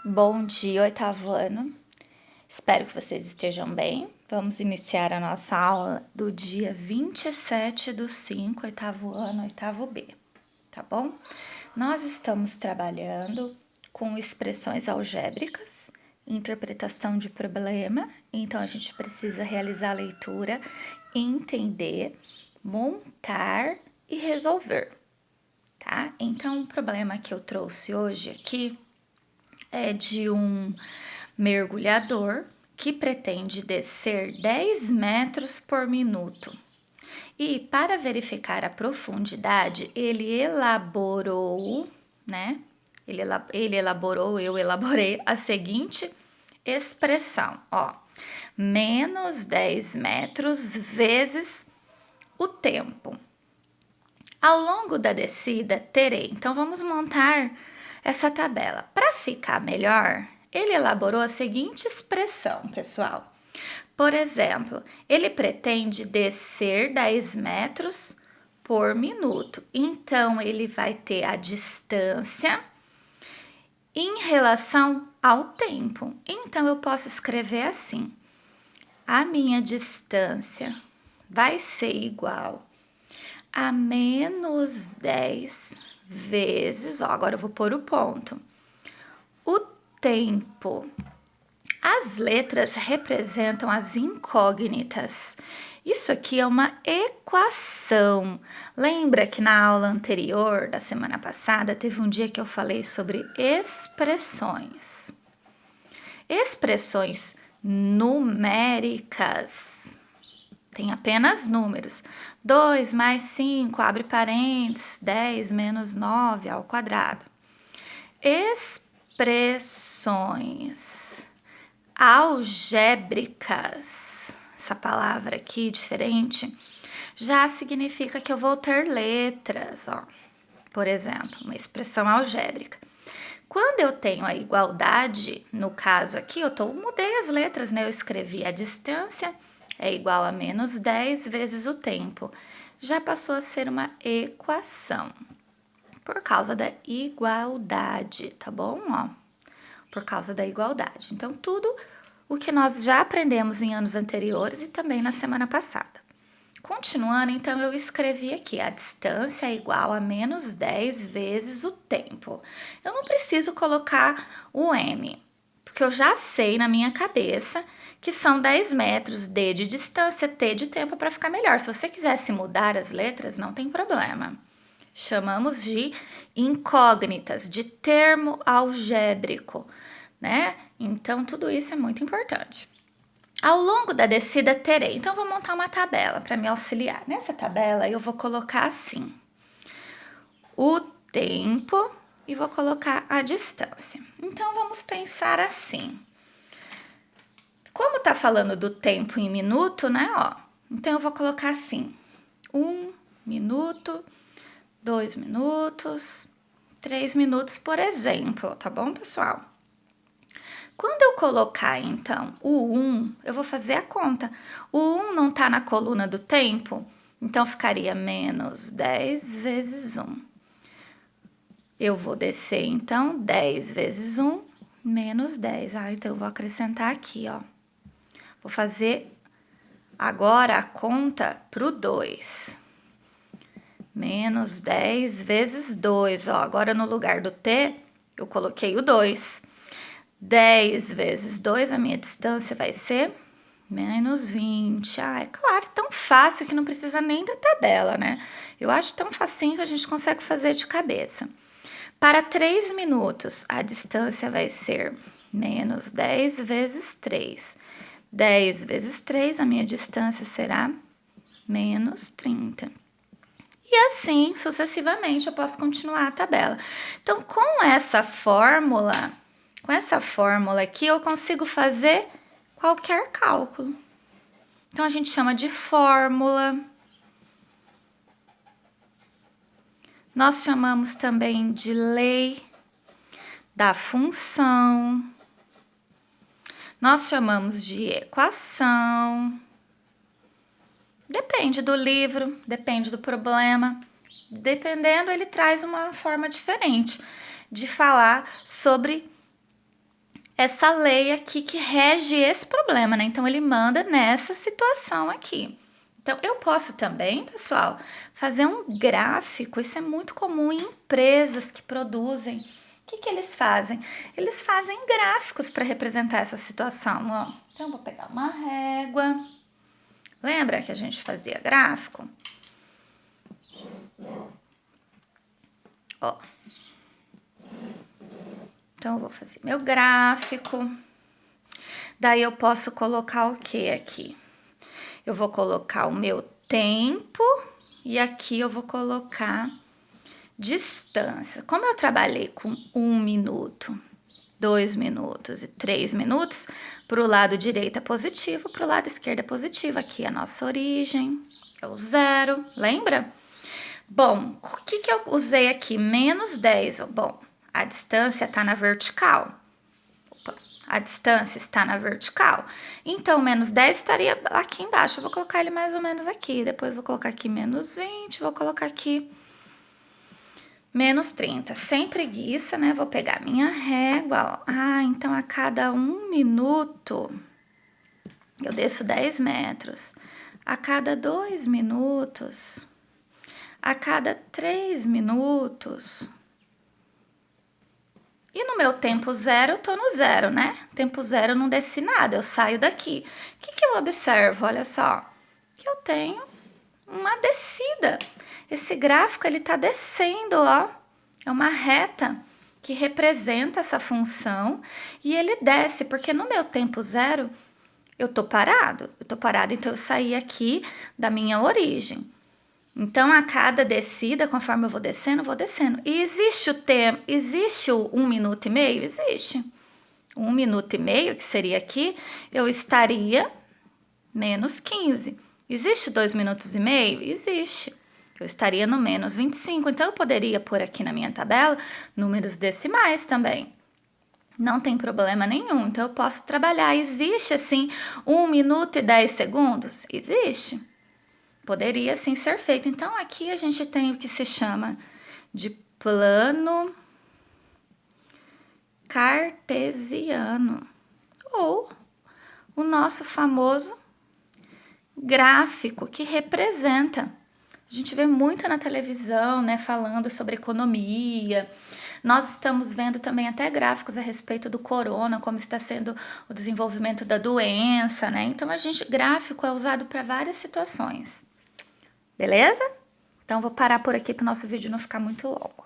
Bom dia, oitavo ano. Espero que vocês estejam bem. Vamos iniciar a nossa aula do dia 27/5, oitavo ano, oitavo B, tá bom? Nós estamos trabalhando com expressões algébricas, interpretação de problema, então a gente precisa realizar a leitura, entender, montar e resolver, tá? Então, o problema que eu trouxe hoje aqui é de um mergulhador que pretende descer 10 metros por minuto. E para verificar a profundidade, ele elaborou, né? Eu elaborei a seguinte expressão, ó. Menos 10 metros vezes o tempo. Ao longo da descida, terei. Então, vamos montar essa tabela. Para ficar melhor, ele elaborou a seguinte expressão, pessoal. Por exemplo, ele pretende descer 10 metros por minuto. Então, ele vai ter a distância em relação ao tempo. Então, eu posso escrever assim. A minha distância vai ser igual a menos 10 vezes, ó, agora eu vou pôr o ponto. O tempo. As letras representam as incógnitas. Isso aqui é uma equação. Lembra que na aula anterior, da semana passada, teve um dia que eu falei sobre expressões. Expressões numéricas. Tem apenas números. 2 mais 5, abre parênteses, 10 menos 9 ao quadrado. Expressões algébricas, essa palavra aqui diferente, já significa que eu vou ter letras, ó. Por exemplo, uma expressão algébrica. Quando eu tenho a igualdade, no caso aqui, mudei as letras, né? Eu escrevi a distância é igual a menos 10 vezes o tempo. Já passou a ser uma equação, por causa da igualdade, tá bom? Ó, por causa da igualdade. Então, tudo o que nós já aprendemos em anos anteriores e também na semana passada. Continuando, então, eu escrevi aqui, a distância é igual a menos 10 vezes o tempo. Eu não preciso colocar o m, porque eu já sei na minha cabeça que são 10 metros, d de distância, t de tempo, para ficar melhor. Se você quisesse mudar as letras, não tem problema. Chamamos de incógnitas, de termo algébrico, né? Então, tudo isso é muito importante. Ao longo da descida, terei. Então, vou montar uma tabela para me auxiliar. Nessa tabela, eu vou colocar assim, o tempo e vou colocar a distância. Então, vamos pensar assim. Como tá falando do tempo em minuto, né, ó? Então, eu vou colocar assim, 1 minuto, 2 minutos, 3 minutos, por exemplo, tá bom, pessoal? Quando eu colocar, então, o 1, eu vou fazer a conta. O 1 não tá na coluna do tempo, então ficaria menos 10 vezes 1. Eu vou descer, então, 10 vezes 1, menos 10. Então eu vou acrescentar aqui, ó. Vou fazer agora a conta pro 2. Menos 10 vezes 2, ó. Agora no lugar do t, eu coloquei o 2. 10 vezes 2, a minha distância vai ser menos 20. É claro, tão fácil que não precisa nem da tabela, né? Eu acho tão facinho que a gente consegue fazer de cabeça. Para 3 minutos, a distância vai ser menos 10 vezes 3. 10 vezes 3, a minha distância será menos 30. E assim, sucessivamente, eu posso continuar a tabela. Então, com essa fórmula aqui, eu consigo fazer qualquer cálculo. Então, a gente chama de fórmula. Nós chamamos também de lei da função. Nós chamamos de equação. Depende do livro, depende do problema. Dependendo, ele traz uma forma diferente de falar sobre essa lei aqui que rege esse problema, né? Então, ele manda nessa situação aqui. Então, eu posso também, pessoal, fazer um gráfico. Isso é muito comum em empresas que produzem. O que eles fazem? Eles fazem gráficos para representar essa situação, ó. Então, eu vou pegar uma régua. Lembra que a gente fazia gráfico? Ó. Então, eu vou fazer meu gráfico. Daí, eu posso colocar o que aqui? Eu vou colocar o meu tempo e aqui eu vou colocar distância. Como eu trabalhei com 1 minuto, 2 minutos e 3 minutos, para o lado direito é positivo, para o lado esquerdo é positivo. Aqui é a nossa origem, é o 0, lembra? Bom, o que eu usei aqui? Menos 10. Bom, a distância está na vertical. Opa, a distância está na vertical. Então, menos 10 estaria aqui embaixo. Eu vou colocar ele mais ou menos aqui. Depois vou colocar aqui menos 20, vou colocar aqui menos 30. Sem preguiça, né? Vou pegar minha régua, ó. Ah, então a cada 1 minuto eu desço 10 metros. A cada 2 minutos, a cada 3 minutos. E no meu tempo zero, eu tô no zero, né? Tempo zero, eu não desci nada, eu saio daqui. O que eu observo? Olha só, que eu tenho uma descida. Esse gráfico, ele tá descendo, ó. É uma reta que representa essa função e ele desce, porque no meu tempo zero, eu tô parado. Então eu saí aqui da minha origem. Então, a cada descida, conforme eu vou descendo, E existe o tempo, existe o 1 minuto e meio? Existe. 1 minuto e meio, que seria aqui, eu estaria menos 15. Existe 2 minutos e meio? Existe. Eu estaria no menos 25. Então, eu poderia pôr aqui na minha tabela números decimais também. Não tem problema nenhum. Então, eu posso trabalhar. Existe, assim, 1 minuto e 10 segundos? Existe. Poderia, sim, ser feito. Então, aqui a gente tem o que se chama de plano cartesiano. Ou o nosso famoso gráfico, que representa. A gente vê muito na televisão, né, falando sobre economia. Nós estamos vendo também até gráficos a respeito do corona, como está sendo o desenvolvimento da doença, né? Então, gráfico é usado para várias situações. Beleza? Então, vou parar por aqui para o nosso vídeo não ficar muito longo.